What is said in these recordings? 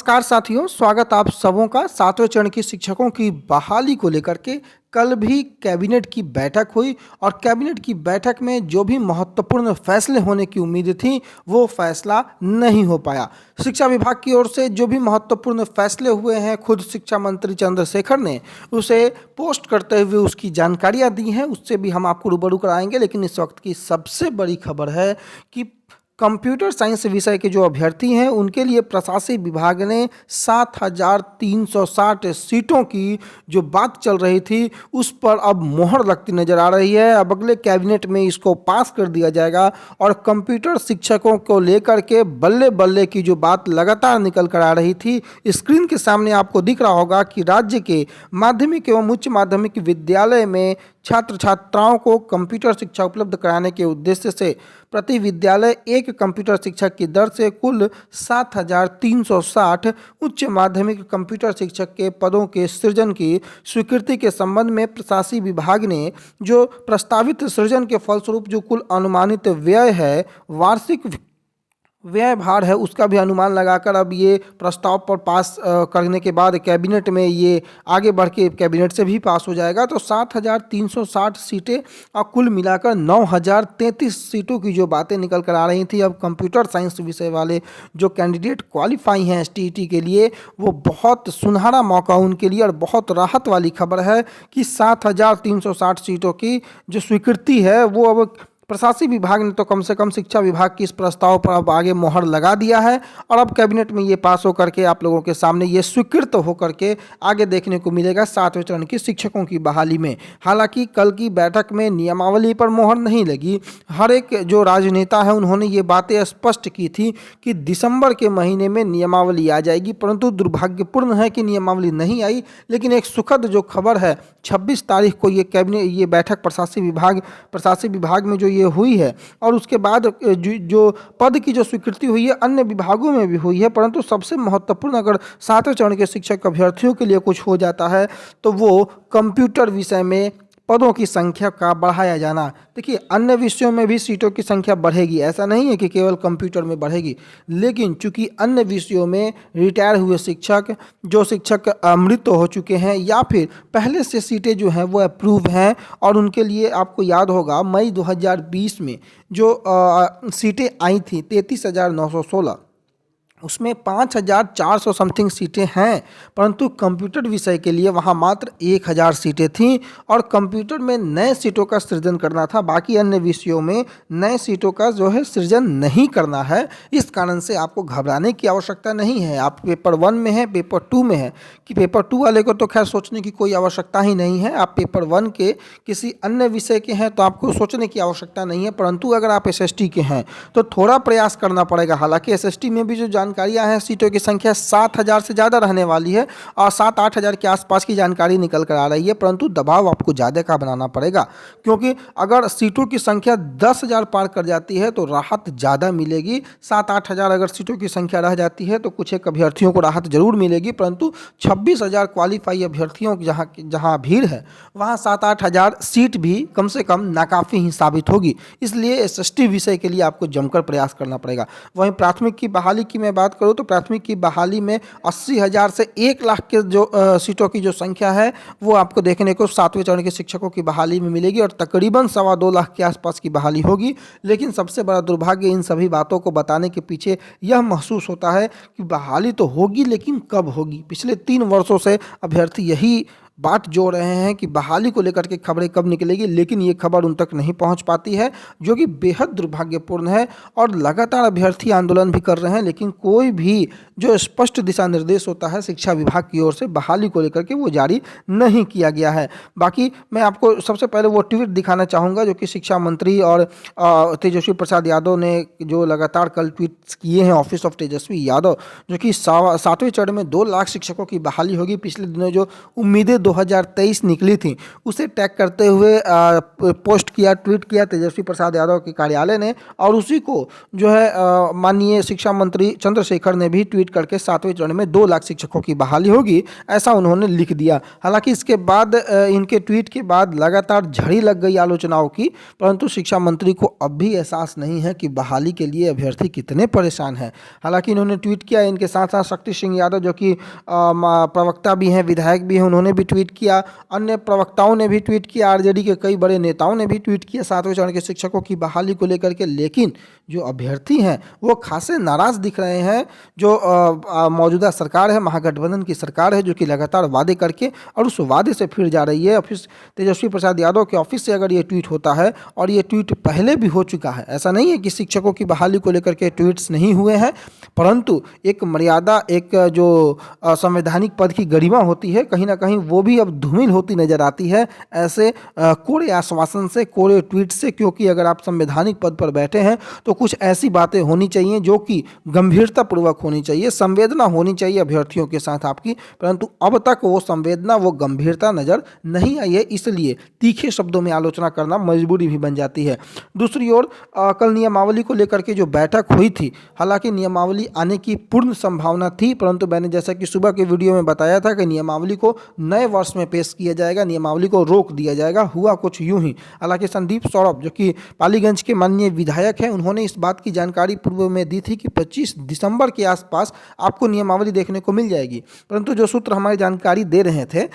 नमस्कार साथियों, स्वागत आप सबों का सातवें चरण की शिक्षकों की बहाली को लेकर के। कल भी कैबिनेट की बैठक हुई और कैबिनेट की बैठक में जो भी महत्वपूर्ण फैसले होने की उम्मीद थी वो फैसला नहीं हो पाया। शिक्षा विभाग की ओर से जो भी महत्वपूर्ण फैसले हुए हैं, खुद शिक्षा मंत्री चंद्रशेखर ने उसे पोस्ट करते हुए उसकी जानकारियां दी हैं, उससे भी हम आपको रूबरू कराएंगे। लेकिन इस वक्त की सबसे बड़ी खबर है कि कंप्यूटर साइंस विषय के जो अभ्यर्थी हैं उनके लिए प्रशासनिक विभाग ने 7,360 सीटों की जो बात चल रही थी उस पर अब मोहर लगती नजर आ रही है। अब अगले कैबिनेट में इसको पास कर दिया जाएगा और कंप्यूटर शिक्षकों को लेकर के बल्ले बल्ले की जो बात लगातार निकल कर आ रही थी, स्क्रीन के सामने आपको दिख रहा होगा कि राज्य के माध्यमिक एवं उच्च माध्यमिक विद्यालय में छात्र छात्राओं को कंप्यूटर शिक्षा उपलब्ध कराने के उद्देश्य से प्रति विद्यालय एक कंप्यूटर शिक्षक की दर से कुल 7,360 उच्च माध्यमिक कंप्यूटर शिक्षक के पदों के सृजन की स्वीकृति के संबंध में प्रशासनिक विभाग ने जो प्रस्तावित सृजन के फलस्वरूप जो कुल अनुमानित व्यय है, वार्षिक व्यय भार है, उसका भी अनुमान लगाकर अब ये प्रस्ताव पर पास करने के बाद कैबिनेट में ये आगे बढ़ के कैबिनेट से भी पास हो जाएगा। तो 7,360 सीटें और कुल मिलाकर 9,033 सीटों की जो बातें निकल कर आ रही थी, अब कंप्यूटर साइंस विषय वाले जो कैंडिडेट क्वालिफाई हैं एसटीईटी के लिए, वो बहुत सुनहरा मौका उनके लिए और बहुत राहत वाली खबर है कि 7,360 सीटों की जो स्वीकृति है वो अब प्रशासनिक विभाग ने तो कम से कम शिक्षा विभाग की इस प्रस्ताव पर अब आगे मोहर लगा दिया है और अब कैबिनेट में ये पास होकर के आप लोगों के सामने ये स्वीकृत होकर के आगे देखने को मिलेगा सातवें चरण की शिक्षकों की बहाली में। हालांकि कल की बैठक में नियमावली पर मोहर नहीं लगी। हर एक जो राजनेता है उन्होंने ये बातें स्पष्ट की थी कि दिसंबर के महीने में नियमावली आ जाएगी, परंतु दुर्भाग्यपूर्ण है कि नियमावली नहीं आई। लेकिन एक सुखद जो खबर है, 26 तारीख को ये बैठक प्रशासनिक विभाग में जो ये हुई है और उसके बाद जो पद की जो स्वीकृति हुई है अन्य विभागों में भी हुई है। परंतु सबसे महत्वपूर्ण अगर सातवें चरण के शिक्षक अभ्यर्थियों के लिए कुछ हो जाता है तो वो कंप्यूटर विषय में पदों की संख्या का बढ़ाया जाना। देखिए, अन्य विषयों में भी सीटों की संख्या बढ़ेगी, ऐसा नहीं है कि केवल कंप्यूटर में बढ़ेगी, लेकिन चूंकि अन्य विषयों में रिटायर हुए शिक्षक, जो शिक्षक मृत हो चुके हैं या फिर पहले से सीटें जो हैं वो अप्रूव हैं और उनके लिए आपको याद होगा मई 2020 में जो सीटें आई थी 33,916, उसमें 5,400 समथिंग सीटें हैं, परंतु कंप्यूटर विषय के लिए वहाँ मात्र 1,000 सीटें थीं और कंप्यूटर में नए सीटों का सृजन करना था। बाकी अन्य विषयों में नए सीटों का जो है सृजन नहीं करना है। इस कारण से आपको घबराने की आवश्यकता नहीं है। आप पेपर 1 में है, पेपर 2 में है, कि पेपर 2 वाले को तो खैर सोचने की कोई आवश्यकता ही नहीं है। आप पेपर 1 के किसी अन्य विषय के हैं तो आपको सोचने की आवश्यकता नहीं है, परंतु अगर आप एसएसटी के हैं तो थोड़ा प्रयास करना पड़ेगा। हालांकि एसएसटी में भी जो जानकारियां हैं, सीटों की संख्या 7,000 से ज़्यादा रहने वाली है और 7-8 हज़ार के आसपास की जानकारी निकल कर आ रही है, परंतु दबाव आपको ज़्यादा का बनाना पड़ेगा, क्योंकि अगर सीटों की संख्या 10,000 पार कर जाती है तो राहत ज़्यादा मिलेगी। 7-8 हज़ार अगर सीटों की संख्या रह जाती है तो कुछ एक अभ्यर्थियों को राहत जरूर मिलेगी, परंतु 26,000 क्वालिफाई अभ्यर्थियों की जहाँ भीड़ है वहाँ 7-8 हज़ार सीट भी कम से कम नाकाफ़ी ही साबित होगी। इसलिए एसएसटी विषय के लिए आपको जमकर प्रयास करना पड़ेगा। वहीं प्राथमिक की बहाली की मैं बात करूं तो प्राथमिक की बहाली में 80,000 से 1 लाख के जो सीटों की जो संख्या है वो आपको देखने को सातवें चरण के शिक्षकों की बहाली में मिलेगी और तकरीबन 2.25 लाख के आसपास की बहाली होगी। लेकिन सबसे बड़ा दुर्भाग्य इन सभी बातों को बताने के पीछे यह महसूस होता है कि बहाली तो होगी, लेकिन कब होगी। पिछले 3 वर्षों से अभ्यर्थी यही बात जोड़ रहे हैं कि बहाली को लेकर के खबरें कब निकलेगी, लेकिन ये खबर उन तक नहीं पहुंच पाती है, जो कि बेहद दुर्भाग्यपूर्ण है। और लगातार अभ्यर्थी आंदोलन भी कर रहे हैं, लेकिन कोई भी जो स्पष्ट दिशा निर्देश होता है शिक्षा विभाग की ओर से बहाली को लेकर के वो जारी नहीं किया गया है। बाकी मैं आपको सबसे पहले वो ट्वीट दिखाना चाहूँगा जो कि शिक्षा मंत्री और तेजस्वी प्रसाद यादव ने जो लगातार कल ट्वीट किए हैं, ऑफिस ऑफ तेजस्वी यादव, जो कि 7वें चरण में 2 लाख शिक्षकों की बहाली होगी। पिछले दिनों जो उम्मीदें 2023 निकली थी उसे टैग करते हुए पोस्ट किया, ट्वीट किया तेजस्वी प्रसाद यादव के कार्यालय ने, और उसी को जो है माननीय शिक्षा मंत्री चंद्रशेखर ने भी ट्वीट करके 7वें चरण में 2 लाख शिक्षकों की बहाली होगी, ऐसा उन्होंने लिख दिया। हालांकि इसके बाद इनके ट्वीट के बाद लगातार झड़ी लग गई आलोचनाओं की, परंतु शिक्षा मंत्री को अब भी एहसास नहीं है कि बहाली के लिए अभ्यर्थी कितने परेशान हैं। हालांकि इन्होंने ट्वीट किया, इनके साथ साथ शक्ति सिंह यादव जो कि प्रवक्ता भी हैं, विधायक भी हैं, उन्होंने भी ट्वीट किया, अन्य प्रवक्ताओं ने भी ट्वीट किया, आरजेडी के कई बड़े नेताओं ने भी ट्वीट किया 7वें चरण के शिक्षकों की बहाली को लेकर के। लेकिन जो अभ्यर्थी हैं वो खासे नाराज दिख रहे हैं। जो मौजूदा सरकार है, महागठबंधन की सरकार है, जो कि लगातार वादे करके और उस वादे से फिर जा रही है। ऑफिस तेजस्वी प्रसाद यादव के ऑफिस से अगर ये ट्वीट होता है, और ये ट्वीट पहले भी हो चुका है, ऐसा नहीं है कि शिक्षकों की बहाली को लेकर के ट्वीट्स नहीं हुए हैं, परंतु एक मर्यादा, एक जो संवैधानिक पद की गरिमा होती है, कहीं ना कहीं वो भी अब धूमिल होती नजर आती है ऐसे कोरे आश्वासन से, कोरे ट्वीट से। क्योंकि अगर आप संवैधानिक पद पर बैठे हैं तो कुछ ऐसी बातें होनी चाहिए जो कि गंभीरतापूर्वक होनी चाहिए, संवेदना होनी चाहिए अभ्यर्थियों के साथ आपकी, परंतु अब तक वो संवेदना, वो गंभीरता नजर नहीं आई है, इसलिए तीखे शब्दों में आलोचना करना मजबूरी भी बन जाती है। दूसरी ओर कल नियमावली को लेकर के जो बैठक हुई थी, हालांकि नियमावली आने की पूर्ण संभावना थी, परंतु मैंने जैसा कि सुबह के वीडियो में बताया था कि नियमावली को नए वर्ष में पेश किया जाएगा, नियमावली को रोक दिया जाएगा। हुआ कुछ यूं ही। हालांकि संदीप सौरभ जो कि पालीगंज के माननीय विधायक हैं, उन्होंने इस बात की जानकारी पूर्व में दी थी कि 25 दिसंबर के आसपास आपको नियमावली देखने को मिल जाएगी, परंतु जो सूत्र हमारी जानकारी दे रहे थे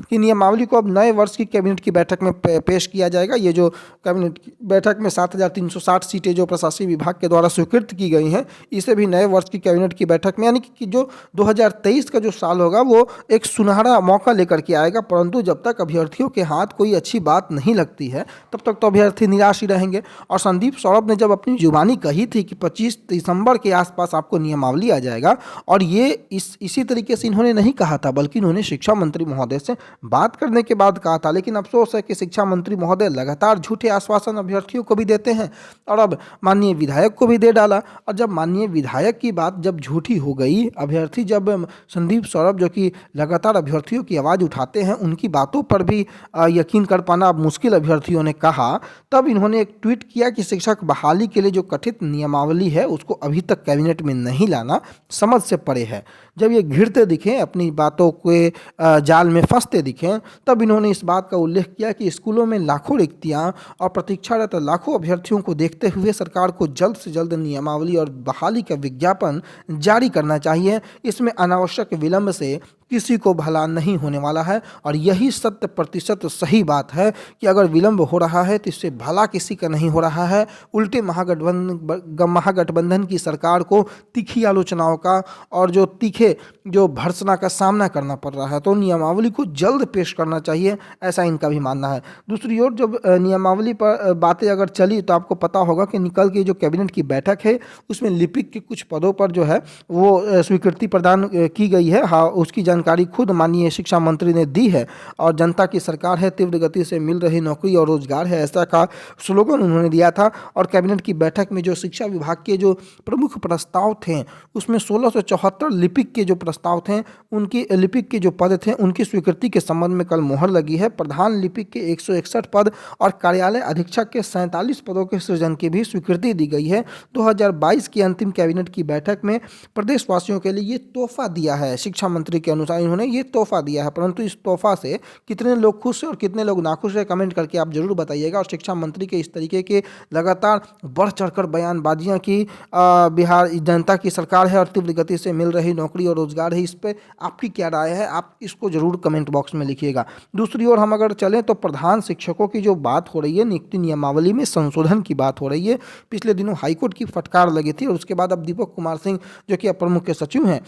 कि नियमावली को अब नए वर्ष की कैबिनेट की बैठक में पेश किया जाएगा। ये जो कैबिनेट की बैठक में 7,360 सीटें जो प्रशासनिक विभाग के द्वारा स्वीकृत की गई हैं, इसे भी नए वर्ष की कैबिनेट की बैठक में, यानी कि जो 2023 का जो साल होगा वो एक सुनहरा मौका लेकर के आएगा। परंतु जब तक अभ्यर्थियों के हाथ कोई अच्छी बात नहीं लगती है, तब तक तो अभ्यर्थी निराश ही रहेंगे। और संदीप सौरभ ने जब अपनी जुबानी कही थी कि 25 दिसंबर के आसपास आपको नियमावली आ जाएगा, और ये इसी तरीके से इन्होंने नहीं कहा था, बल्कि इन्होंने शिक्षा मंत्री महोदय से बात करने के बाद कहा था। लेकिन अफसोस है कि शिक्षा मंत्री महोदय लगातार झूठे आश्वासन अभ्यर्थियों को भी देते हैं, और अब माननीय विधायक को भी दे डाला। और जब माननीय विधायक की बात जब झूठी हो गई, अभ्यर्थी जब संदीप सौरभ जो कि लगातार अभ्यर्थियों की आवाज़ उठाते हैं, उनकी बातों पर भी यकीन कर पाना अब मुश्किल अभ्यर्थियों ने कहा, तब इन्होंने एक ट्वीट किया कि शिक्षक बहाली के लिए जो कथित नियमावली है उसको अभी तक कैबिनेट में नहीं लाना समझ से परे है। जब ये घिरते दिखे, अपनी बातों के जाल में फंसते दिखें, तब इन्होंने इस बात का उल्लेख किया कि स्कूलों में लाखों रिक्तियां और प्रतीक्षारत लाखों अभ्यर्थियों को देखते हुए सरकार को जल्द से जल्द नियमावली और बहाली का विज्ञापन जारी करना चाहिए। इसमें अनावश्यक विलंब से किसी को भला नहीं होने वाला है, और यही 100% सही बात है कि अगर विलंब हो रहा है तो इससे भला किसी का नहीं हो रहा है। उल्टे महागठबंधन की सरकार को तीखी आलोचनाओं का और जो तीखे जो भर्त्सना का सामना करना पड़ रहा है, तो नियमावली को जल्द पेश करना चाहिए, ऐसा इनका भी मानना है। दूसरी ओर जब नियमावली पर बातें अगर चली, तो आपको पता होगा कि निकल की जो कैबिनेट की बैठक है उसमें लिपिक के कुछ पदों पर जो है वो स्वीकृति प्रदान की गई है। हाँ, उसकी जानकारी खुद माननीय शिक्षा मंत्री ने दी है, और जनता की सरकार है, तीव्र गति से मिल रही नौकरी और रोजगार है, ऐसा का स्लोगन उन्होंने दिया था। और कैबिनेट की बैठक में जो शिक्षा विभाग के जो प्रमुख प्रस्ताव थे, उसमें 1674 लिपिक के जो प्रस्ताव थे, उनकी लिपिक के जो पद थे उनकी स्वीकृति के संबंध में कल मोहर लगी है। प्रधान लिपिक के 161 पद और कार्यालय अधीक्षक के 47 पदों के सृजन की भी स्वीकृति दी गई है। 2022 की अंतिम कैबिनेट की बैठक में प्रदेशवासियों के लिए ये तोहफा दिया है। शिक्षा मंत्री के अनुसार इन्होंने ये तोहफा दिया है, परंतु इस तोहफा से कितने लोग खुश हैं और कितने लोग नाखुश हैं, कमेंट करके आप जरूर बताइएगा। और शिक्षा मंत्री के इस तरीके के लगातार बढ़ चढ़कर बयानबाजियां की बिहार जनता की सरकार है और तीव्र गति से मिल रही नौकरी और रोजगार है, इस पर आपकी क्या राय है, आप इसको जरूर कमेंट बॉक्स में लिखिएगा। दूसरी ओर हम अगर चलें तो प्रधान शिक्षकों की जो बात हो रही है, नियुक्ति नियमावली में संशोधन की बात हो रही है। पिछले दिनों हाईकोर्ट की फटकार लगी थी, और उसके बाद अब दीपक कुमार सिंह जो कि अपर मुख्य सचिव हैं,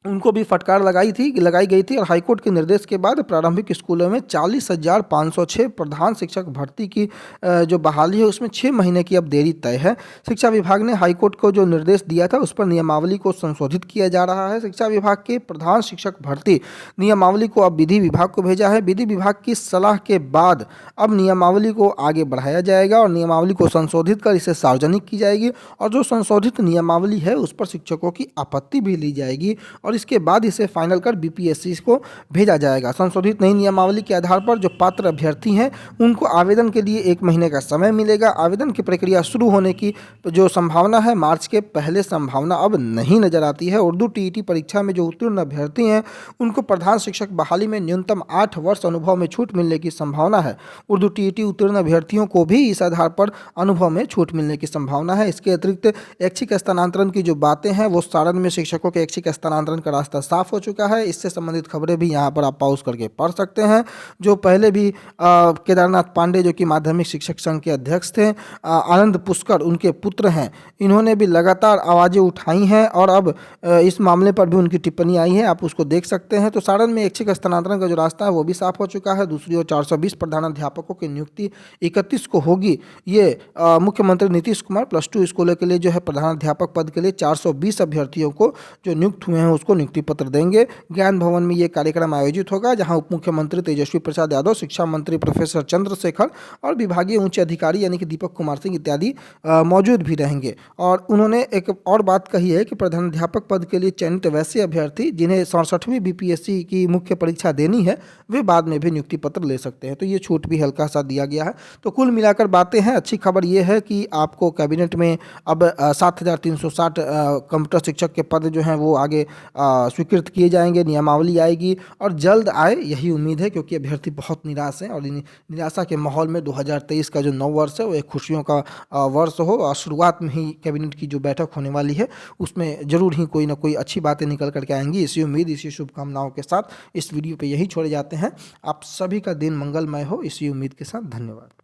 उनको भी फटकार लगाई गई थी। और हाईकोर्ट के निर्देश के बाद प्रारंभिक स्कूलों में 40,506 प्रधान शिक्षक भर्ती की जो बहाली है उसमें 6 महीने की अब देरी तय है। शिक्षा विभाग ने हाईकोर्ट को जो निर्देश दिया था उस पर नियमावली को संशोधित किया जा रहा है। शिक्षा विभाग के प्रधान शिक्षक भर्ती नियमावली को अब विधि विभाग को भेजा है। विधि विभाग की सलाह के बाद अब नियमावली को आगे बढ़ाया जाएगा और नियमावली को संशोधित कर इसे सार्वजनिक की जाएगी, और जो संशोधित नियमावली है उस पर शिक्षकों की आपत्ति भी ली जाएगी। और इसके बाद इसे फाइनल कर बीपीएससी को भेजा जाएगा। संशोधित नई नियमावली के आधार पर जो पात्र अभ्यर्थी हैं उनको आवेदन के लिए 1 महीने का समय मिलेगा। आवेदन की प्रक्रिया शुरू होने की जो संभावना है मार्च के पहले संभावना अब नहीं नजर आती है। उर्दू टीईटी परीक्षा में जो उत्तीर्ण अभ्यर्थी हैं उनको प्रधान शिक्षक बहाली में न्यूनतम 8 वर्ष अनुभव में छूट मिलने की संभावना है। उर्दू टीईटी उत्तीर्ण अभ्यर्थियों को भी इस आधार पर अनुभव में छूट मिलने की संभावना है। इसके अतिरिक्त ऐच्छिक स्थानांतरण की जो बातें हैं वो सारण में शिक्षकों के ऐच्छिक स्थानांतरण का रास्ता साफ हो चुका है। इससे संबंधित खबरें भी यहाँ पर आप पॉज करके पढ़ सकते हैं। जो पहले भी केदारनाथ पांडे जो कि माध्यमिक शिक्षक संघ के अध्यक्ष थे, आनंद पुष्कर उनके पुत्र हैं, इन्होंने भी लगातार आवाज़ें उठाई हैं और अब इस मामले पर भी उनकी टिप्पणी आई है, आप उसको देख सकते हैं। तो सारण में ऐच्छिक स्थानांतरण का जो रास्ता है वो भी साफ हो चुका है। दूसरी ओर 420 प्रधानाध्यापकों की नियुक्ति 31 को होगी। ये मुख्यमंत्री नीतीश कुमार +2 स्कूलों के लिए जो है प्रधानाध्यापक पद के लिए 420 अभ्यर्थियों को जो नियुक्त हुए हैं उसको नियुक्ति पत्र देंगे। ज्ञान भवन में ये कार्यक्रम आयोजित होगा जहां उप मुख्यमंत्री तेजस्वी प्रसाद यादव, शिक्षा मंत्री प्रोफेसर चंद्रशेखर और विभागीय उच्च अधिकारी यानी कि दीपक कुमार सिंह इत्यादि मौजूद भी रहेंगे। और उन्होंने एक और बात कही है कि प्रधानाध्यापक पद के लिए चयनित वैसे अभ्यर्थी जिन्हें 67वीं बीपीएससी की मुख्य परीक्षा देनी है वे बाद में भी नियुक्ति पत्र ले सकते हैं। तो ये छूट भी हल्का सा दिया गया है। तो कुल मिलाकर बातें हैं। अच्छी खबर ये है कि आपको कैबिनेट में अब 7360 कंप्यूटर शिक्षक के पद जो हैं वो आगे स्वीकृत किए जाएंगे, नियमावली आएगी और जल्द आए यही उम्मीद है, क्योंकि अभ्यर्थी बहुत निराश हैं और निराशा के माहौल में 2023 का जो नव वर्ष है वो एक खुशियों का वर्ष हो और शुरुआत में ही कैबिनेट की जो बैठक होने वाली है उसमें जरूर ही कोई ना कोई अच्छी बातें निकल करके आएंगी। इसी उम्मीद, इसी शुभकामनाओं के साथ इस वीडियो पे यही छोड़े जाते हैं। आप सभी का दिन मंगलमय हो, इसी उम्मीद के साथ। धन्यवाद।